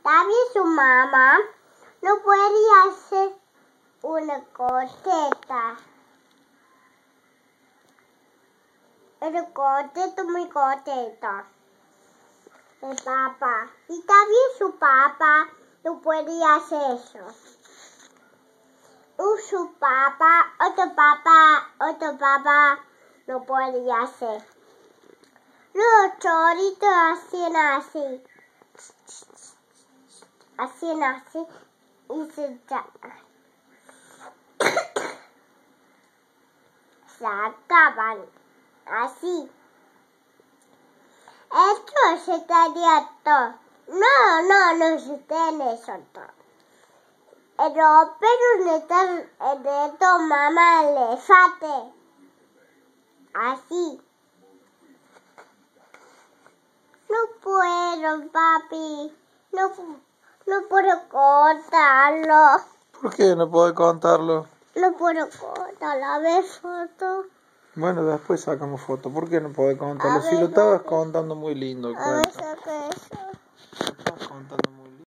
También su mamá no podía hacer una corteta. Era corteta, muy corteta. El papá. Y también su papá no podía hacer eso. Su papá, otro papá no podía hacer. Los choritos hacían así. Hacían así y se sacaban así. Esto se estaría todo. No se tiene eso todo. Pero de tu mamá elefante. Así. No puedo, papi. No puedo contarlo. ¿Por qué no puedo contarlo? No puedo contarlo. A ver, foto. Bueno, después sacamos fotos. ¿Por qué no puedo contarlo? Si lo estabas contando muy lindo. A ver, saca eso. Lo estabas contando muy